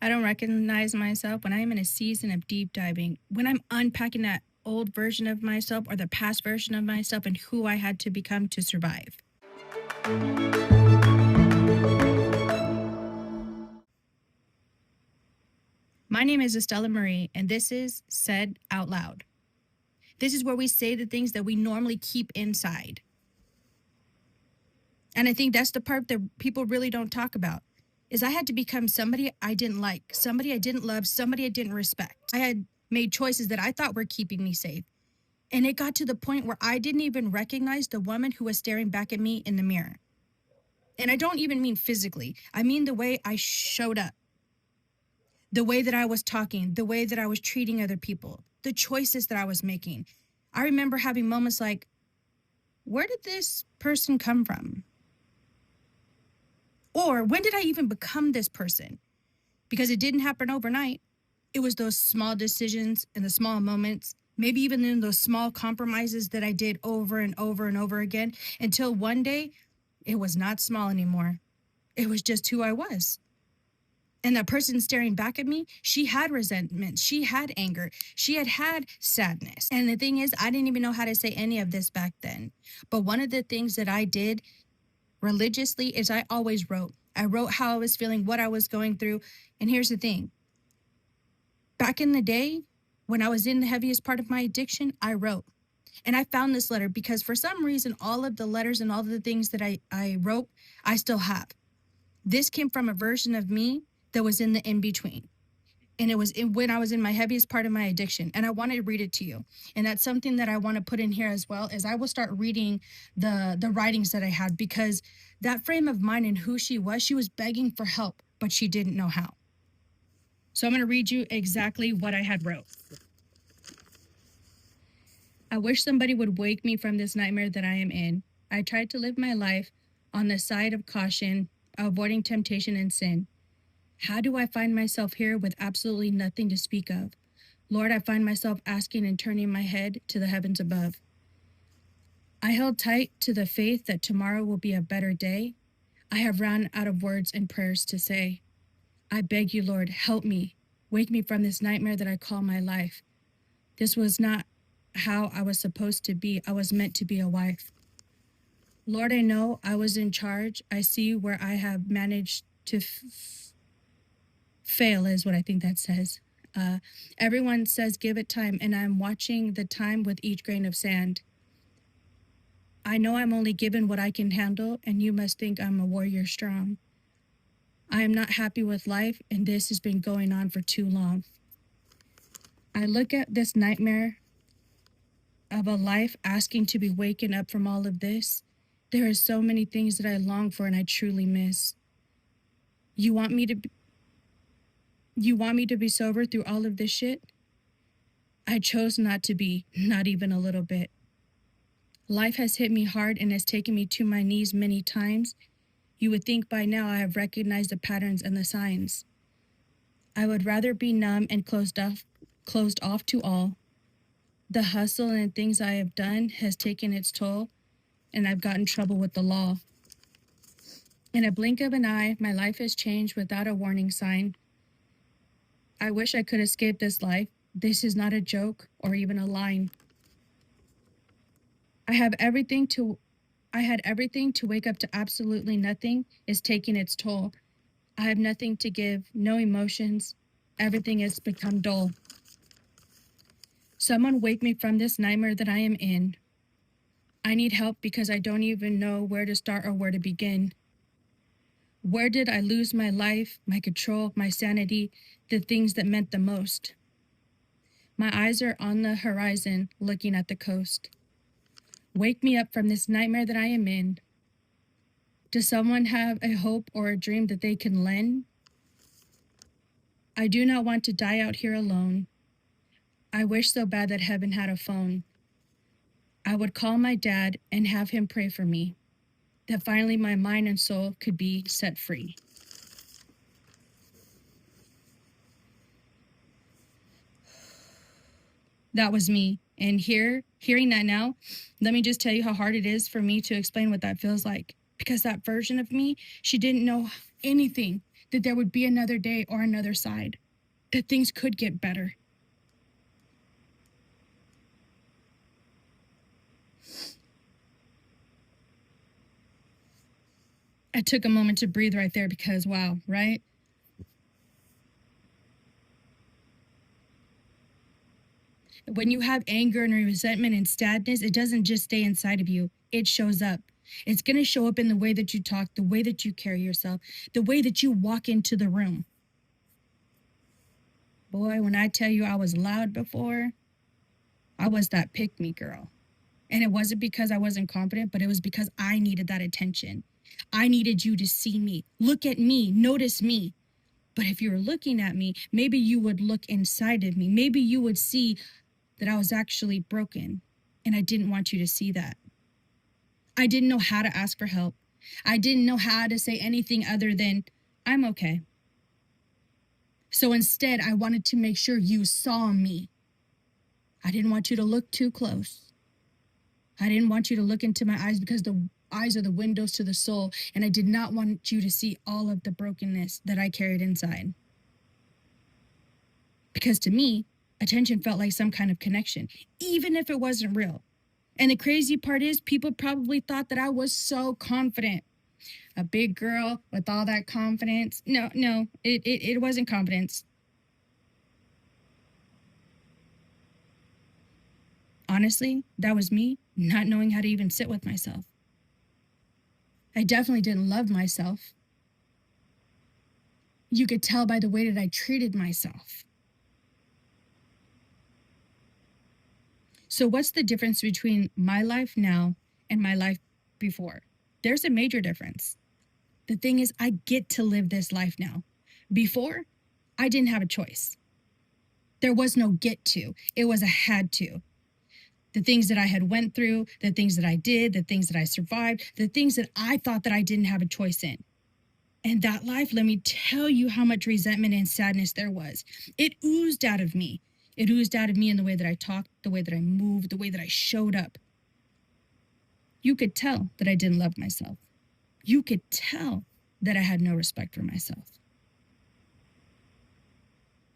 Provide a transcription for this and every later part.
I don't recognize myself when I am in a season of deep diving, when I'm unpacking that old version of myself or the past version of myself and who I had to become to survive. My name is Estella Marie, and this is Said Out Loud. This is where we say the things that we normally keep inside. And I think that's the part that people really don't talk about. Is I had to become somebody I didn't like, somebody I didn't love, somebody I didn't respect. I had made choices that I thought were keeping me safe. And it got to the point where I didn't even recognize the woman who was staring back at me in the mirror. And I don't even mean physically. I mean the way I showed up, the way that I was talking, the way that I was treating other people, the choices that I was making. I remember having moments like, where did this person come from? Or when did I even become this person? Because it didn't happen overnight. It was those small decisions and the small moments, maybe even in those small compromises that I did over and over and over again until one day it was not small anymore. It was just who I was. And that person staring back at me, she had resentment, she had anger, she had sadness. And the thing is, I didn't even know how to say any of this back then. But one of the things that I did religiously is I always wrote. I wrote how I was feeling, what I was going through. And here's the thing. Back in the day, when I was in the heaviest part of my addiction, I wrote. And I found this letter because for some reason, all of the letters and all of the things that I wrote, I still have. This came from a version of me that was in the in-between. And it was when I was in my heaviest part of my addiction. And I wanted to read it to you. And that's something that I want to put in here as well, is I will start reading the writings that I had, because that frame of mind and who she was begging for help, but she didn't know how. So I'm going to read you exactly what I had wrote. I wish somebody would wake me from this nightmare that I am in. I tried to live my life on the side of caution, avoiding temptation and sin. How do I find myself here with absolutely nothing to speak of? Lord, I find myself asking and turning my head to the heavens above. I held tight to the faith that tomorrow will be a better day. I have run out of words and prayers to say. I beg you, Lord, help me. Wake me from this nightmare that I call my life. This was not how I was supposed to be. I was meant to be a wife. Lord, I know I was in charge. I see where I have managed to fail, is what I think that says. Everyone says give it time, and I'm watching the time with each grain of sand. I know I'm only given what I can handle, and you must think I'm a warrior strong. I am not happy with life, and this has been going on for too long. I look at this nightmare of a life asking to be waken up from all of this. There are so many things that I long for and I truly miss. You want me to be sober through all of this shit? I chose not to be, not even a little bit. Life has hit me hard and has taken me to my knees many times. You would think by now I have recognized the patterns and the signs. I would rather be numb and closed off to all. The hustle and things I have done has taken its toll, and I've gotten in trouble with the law. In a blink of an eye, my life has changed without a warning sign. I wish I could escape this life. This is not a joke or even a line. I had everything to wake up to absolutely nothing is taking its toll. I have nothing to give, no emotions. Everything has become dull. Someone wake me from this nightmare that I am in. I need help because I don't even know where to start or where to begin. Where did I lose my life, my control, my sanity, the things that meant the most? My eyes are on the horizon, looking at the coast. Wake me up from this nightmare that I am in. Does someone have a hope or a dream that they can lend? I do not want to die out here alone. I wish so bad that heaven had a phone. I would call my dad and have him pray for me, that finally my mind and soul could be set free. That was me. And hearing that now, let me just tell you how hard it is for me to explain what that feels like. Because that version of me, she didn't know anything, that there would be another day or another side, that things could get better. I took a moment to breathe right there because, wow, right? When you have anger and resentment and sadness, it doesn't just stay inside of you, it shows up. It's going to show up in the way that you talk, the way that you carry yourself, the way that you walk into the room. Boy, when I tell you I was loud before, I was that pick me girl. And it wasn't because I wasn't confident, but it was because I needed that attention. I needed you to see me, look at me, notice me. But if you were looking at me, maybe you would look inside of me. Maybe you would see that I was actually broken. And I didn't want you to see that. I didn't know how to ask for help. I didn't know how to say anything other than, I'm okay. So instead, I wanted to make sure you saw me. I didn't want you to look too close. I didn't want you to look into my eyes because the eyes are the windows to the soul. And I did not want you to see all of the brokenness that I carried inside. Because to me, attention felt like some kind of connection, even if it wasn't real. And the crazy part is, people probably thought that I was so confident. A big girl with all that confidence. No, it wasn't confidence. Honestly, that was me not knowing how to even sit with myself. I definitely didn't love myself. You could tell by the way that I treated myself. So what's the difference between my life now and my life before? There's a major difference. The thing is, I get to live this life now. Before, I didn't have a choice. There was no get to. It was a had to. The things that I had went through, the things that I did, the things that I survived, the things that I thought that I didn't have a choice in. And that life, let me tell you how much resentment and sadness there was. It oozed out of me. It oozed out of me in the way that I talked, the way that I moved, the way that I showed up. You could tell that I didn't love myself. You could tell that I had no respect for myself.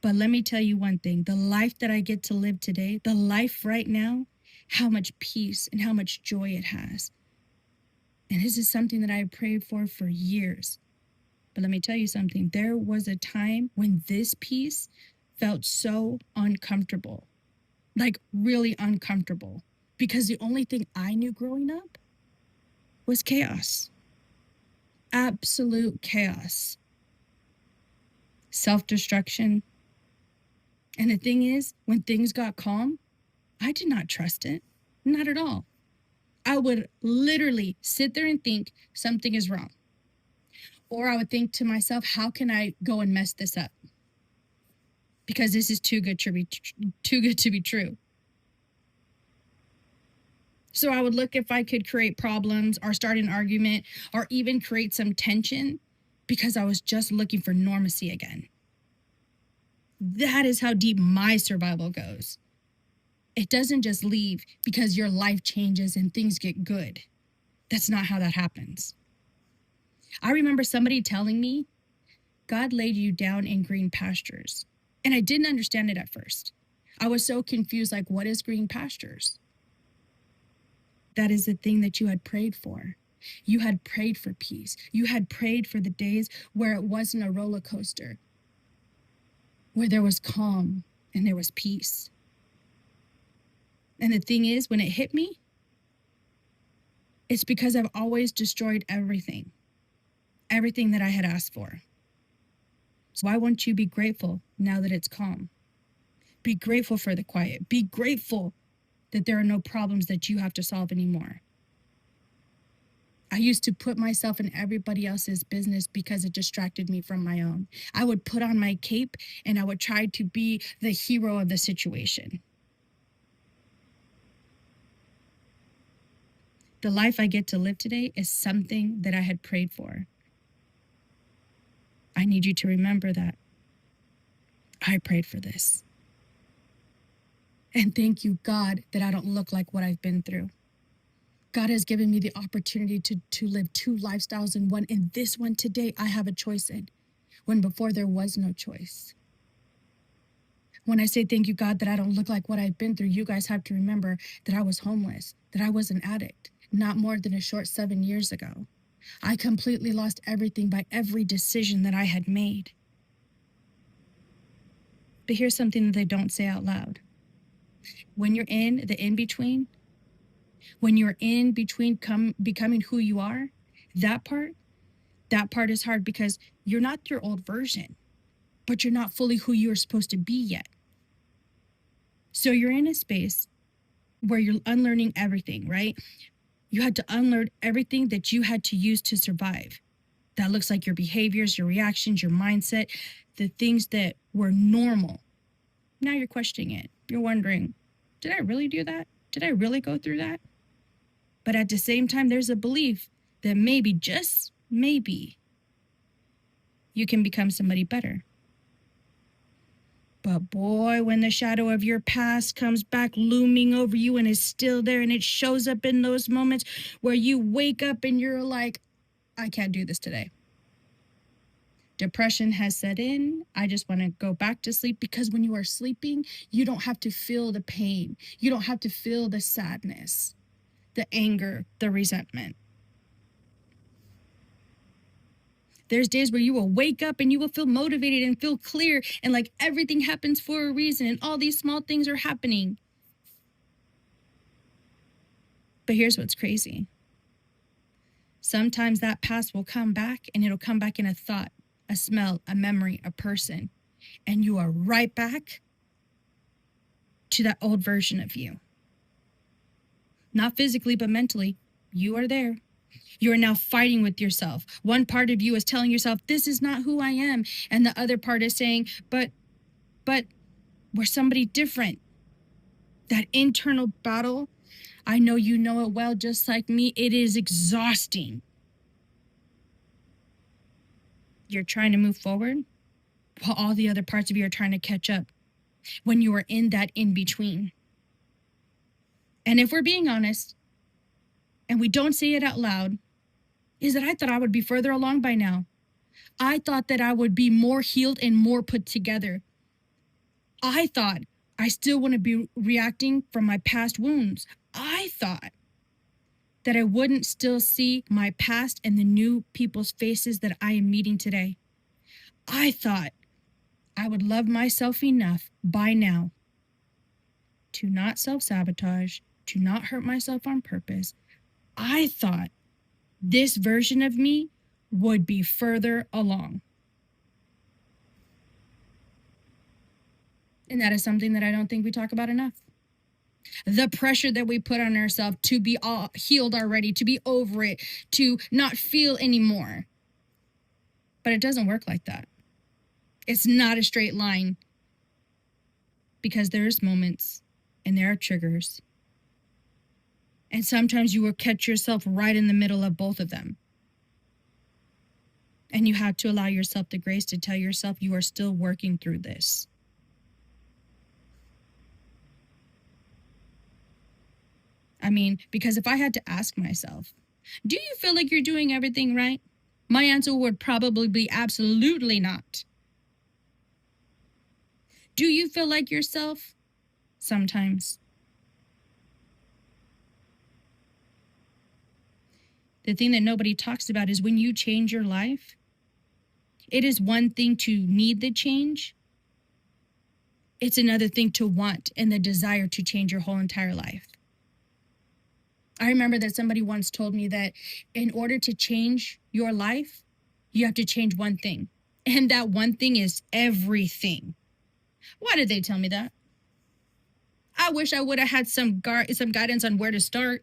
But let me tell you one thing, the life that I get to live today, the life right now, how much peace and how much joy it has. And this is something that I have prayed for years. But let me tell you something, there was a time when this peace felt so uncomfortable, like really uncomfortable, because the only thing I knew growing up was chaos, absolute chaos, self-destruction. And the thing is, when things got calm, I did not trust it, not at all. I would literally sit there and think something is wrong. Or I would think to myself, how can I go and mess this up? Because this is too good to be true. So I would look if I could create problems or start an argument or even create some tension because I was just looking for normacy again. That is how deep my survival goes. It doesn't just leave because your life changes and things get good. That's not how that happens. I remember somebody telling me, God laid you down in green pastures. And I didn't understand it at first. I was so confused, like, what is green pastures? That is the thing that you had prayed for. You had prayed for peace. You had prayed for the days where it wasn't a roller coaster, where there was calm and there was peace. And the thing is, when it hit me, it's because I've always destroyed everything that I had asked for. So why won't you be grateful now that it's calm? Be grateful for the quiet. Be grateful that there are no problems that you have to solve anymore. I used to put myself in everybody else's business because it distracted me from my own. I would put on my cape and I would try to be the hero of the situation. The life I get to live today is something that I had prayed for. I need you to remember that. I prayed for this. And thank you, God, that I don't look like what I've been through. God has given me the opportunity to live two lifestyles in one. And this one today, I have a choice in, when before there was no choice. When I say thank you, God, that I don't look like what I've been through, you guys have to remember that I was homeless, that I was an addict, not more than a short 7 years ago. I completely lost everything by every decision that I had made. But here's something that they don't say out loud. When you're in the in-between, when you're in between becoming who you are, that part is hard because you're not your old version, but you're not fully who you're supposed to be yet. So you're in a space where you're unlearning everything, right? You had to unlearn everything that you had to use to survive. That looks like your behaviors, your reactions, your mindset, the things that were normal. Now you're questioning it. You're wondering, did I really do that? Did I really go through that? But at the same time, there's a belief that maybe, just maybe, you can become somebody better. But boy, when the shadow of your past comes back looming over you and is still there, and it shows up in those moments where you wake up and you're like, I can't do this today. Depression has set in. I just want to go back to sleep, because when you are sleeping, you don't have to feel the pain. You don't have to feel the sadness, the anger, the resentment. There's days where you will wake up and you will feel motivated and feel clear, and like everything happens for a reason and all these small things are happening. But here's what's crazy. Sometimes that past will come back, and it'll come back in a thought, a smell, a memory, a person, and you are right back to that old version of you. Not physically, but mentally, you are there. You are now fighting with yourself. One part of you is telling yourself, this is not who I am. And the other part is saying, but we're somebody different. That internal battle, I know you know it well, just like me. It is exhausting. You're trying to move forward while all the other parts of you are trying to catch up, when you are in that in-between. And if we're being honest, and we don't say it out loud, is that I thought I would be further along by now. I thought that I would be more healed and more put together. I thought I still want to be reacting from my past wounds. I thought that I wouldn't still see my past and the new people's faces that I am meeting today. I thought I would love myself enough by now to not self-sabotage, to not hurt myself on purpose. I thought this version of me would be further along. And that is something that I don't think we talk about enough. The pressure that we put on ourselves to be all healed already, to be over it, to not feel anymore. But it doesn't work like that. It's not a straight line, because there's moments and there are triggers. And sometimes you will catch yourself right in the middle of both of them. And you have to allow yourself the grace to tell yourself you are still working through this. I mean, because if I had to ask myself, do you feel like you're doing everything right? My answer would probably be absolutely not. Do you feel like yourself? Sometimes. The thing that nobody talks about is when you change your life, it is one thing to need the change. It's another thing to want and the desire to change your whole entire life. I remember that somebody once told me that in order to change your life, you have to change one thing. And that one thing is everything. Why did they tell me that? I wish I would have had some guidance on where to start.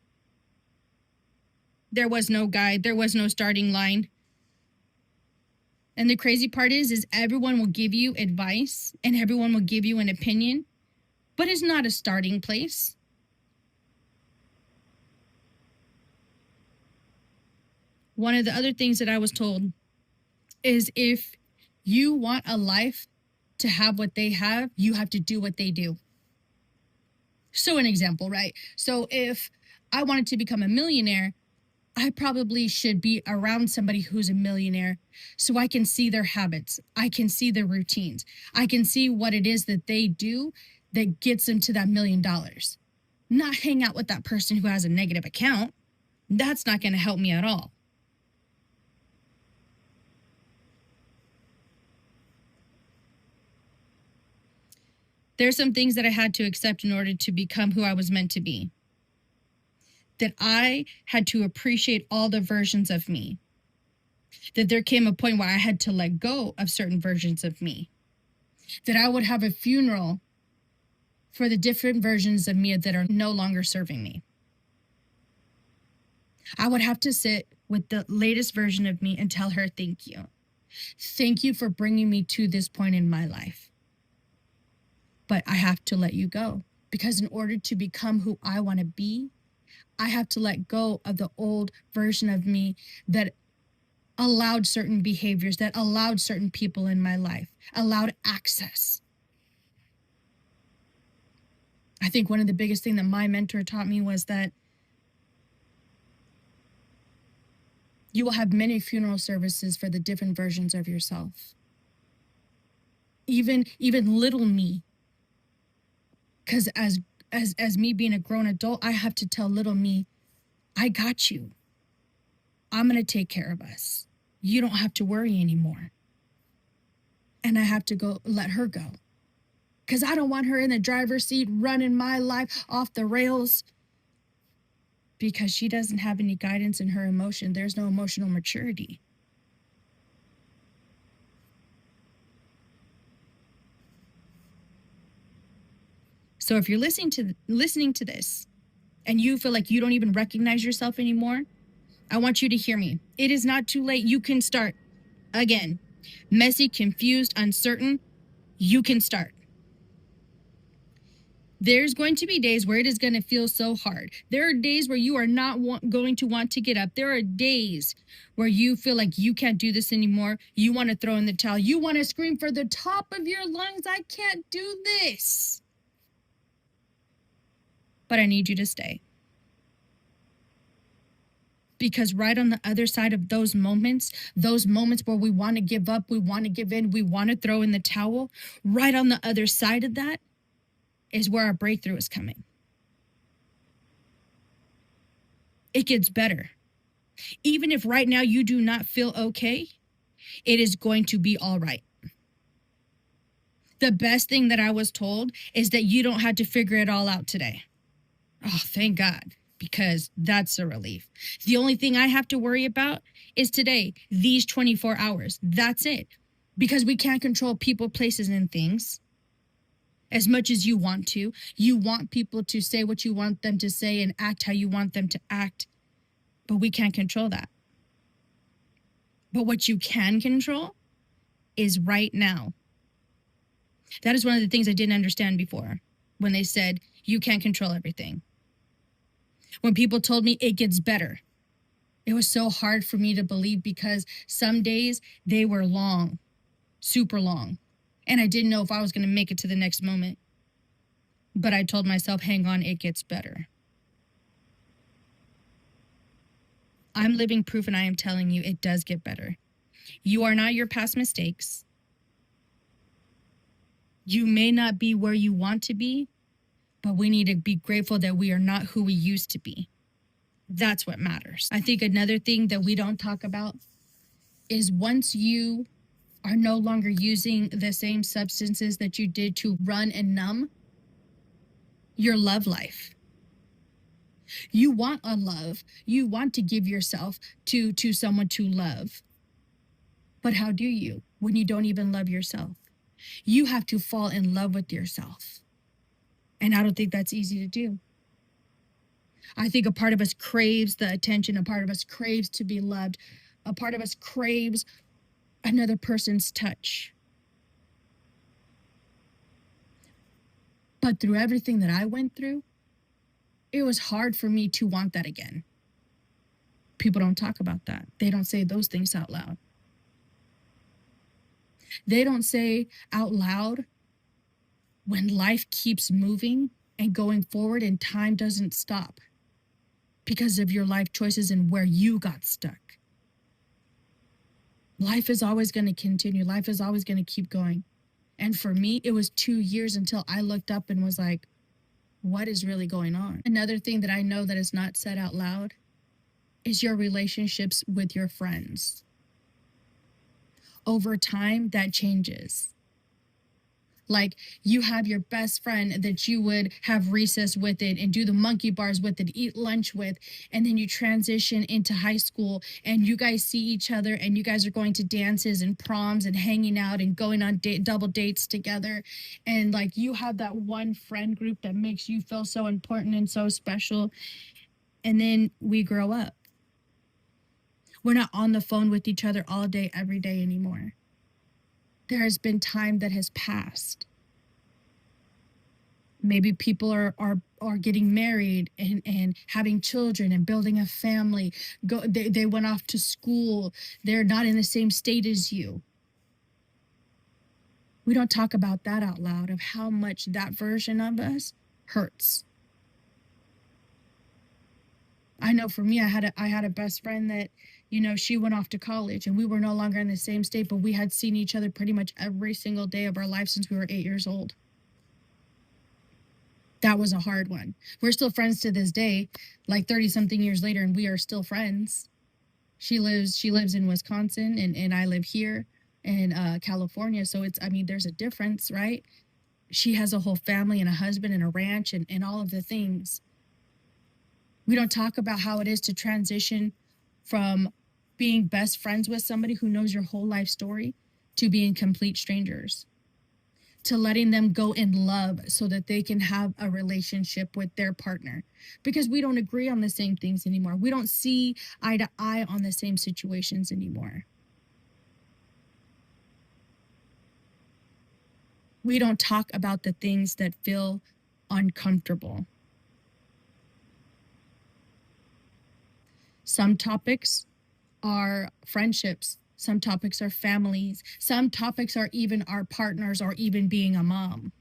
There was no guide. There was no starting line. And the crazy part is everyone will give you advice and everyone will give you an opinion, but it's not a starting place. One of the other things that I was told is if you want a life to have what they have, you have to do what they do. So an example, right? So if I wanted to become a millionaire, I probably should be around somebody who's a millionaire so I can see their habits. I can see their routines. I can see what it is that they do that gets them to that $1,000,000. Not hang out with that person who has a negative account. That's not going to help me at all. There's some things that I had to accept in order to become who I was meant to be. That I had to appreciate all the versions of me. That there came a point where I had to let go of certain versions of me. That I would have a funeral for the different versions of me that are no longer serving me. I would have to sit with the latest version of me and tell her, thank you. Thank you for bringing me to this point in my life. But I have to let you go, because in order to become who I want to be, I have to let go of the old version of me that allowed certain behaviors, that allowed certain people in my life, allowed access. I think one of the biggest things that my mentor taught me was that you will have many funeral services for the different versions of yourself. Even little me. Because as me being a grown adult, I have to tell little me, I got you. I'm going to take care of us. You don't have to worry anymore. And I have to go let her go. Because I don't want her in the driver's seat running my life off the rails. Because she doesn't have any guidance in her emotion. There's no emotional maturity. So if you're listening to this and you feel like you don't even recognize yourself anymore, I want you to hear me. It is not too late. You can start again. Messy, confused, uncertain, you can start. There's going to be days where it is going to feel so hard. There are days where you are not going to want to get up. There are days where you feel like you can't do this anymore. You want to throw in the towel. You want to scream for the top of your lungs, I can't do this. But I need you to stay. Because right on the other side of those moments where we want to give up, we want to give in, we want to throw in the towel, right on the other side of that is where our breakthrough is coming. It gets better. Even if right now you do not feel okay, it is going to be all right. The best thing that I was told is that you don't have to figure it all out today. Oh, thank God, because that's a relief. The only thing I have to worry about is today, these 24 hours. That's it. Because we can't control people, places, and things as much as you want to. You want people to say what you want them to say and act how you want them to act, but we can't control that. But what you can control is right now. That is one of the things I didn't understand before when they said you can't control everything. When people told me it gets better, it was so hard for me to believe because some days they were long, super long. And I didn't know if I was going to make it to the next moment. But I told myself, hang on, it gets better. I'm living proof and I am telling you it does get better. You are not your past mistakes. You may not be where you want to be, but we need to be grateful that we are not who we used to be. That's what matters. I think another thing that we don't talk about is once you are no longer using the same substances that you did to run and numb your love life. You want a love. You want to give yourself to someone to love. But how do you when you don't even love yourself? You have to fall in love with yourself. And I don't think that's easy to do. I think a part of us craves the attention. A part of us craves to be loved. A part of us craves another person's touch. But through everything that I went through, it was hard for me to want that again. People don't talk about that. They don't say those things out loud. They don't say out loud when life keeps moving and going forward, and time doesn't stop because of your life choices and where you got stuck. Life is always going to continue. Life is always going to keep going. And for me, it was 2 years until I looked up and was like, what is really going on? Another thing that I know that is not said out loud is your relationships with your friends. Over time, that changes. Like, you have your best friend that you would have recess with it and do the monkey bars with it, eat lunch with, and then you transition into high school and you guys see each other and you guys are going to dances and proms and hanging out and going on double dates together. And like, you have that one friend group that makes you feel so important and so special. And then we grow up. We're not on the phone with each other all day, every day anymore. There has been time that has passed. Maybe people are getting married and having children and building a family. They went off to school. They're not in the same state as you. We don't talk about that out loud, of how much that version of us hurts. I know for me, I had a best friend that, she went off to college and we were no longer in the same state, but we had seen each other pretty much every single day of our life since we were 8 years old. That was a hard one. We're still friends to this day, like 30 something years later, and we are still friends. She lives in Wisconsin and I live here in California. So there's a difference, right? She has a whole family and a husband and a ranch and all of the things. We don't talk about how it is to transition from being best friends with somebody who knows your whole life story to being complete strangers, to letting them go in love so that they can have a relationship with their partner, because we don't agree on the same things anymore. We don't see eye to eye on the same situations anymore. We don't talk about the things that feel uncomfortable. Some topics are friendships. Some topics are families. Some topics are even our partners or even being a mom.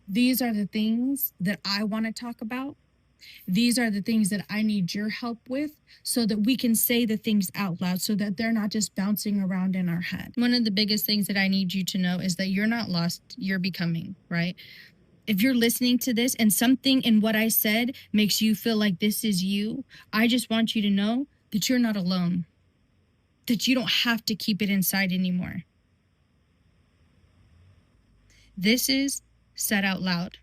These are the things that I want to talk about. These are the things that I need your help with so that we can say the things out loud so that they're not just bouncing around in our head. One of the biggest things that I need you to know is that you're not lost, you're becoming, right? If you're listening to this and something in what I said makes you feel like this is you, I just want you to know that you're not alone, that you don't have to keep it inside anymore. This is Said Out Loud.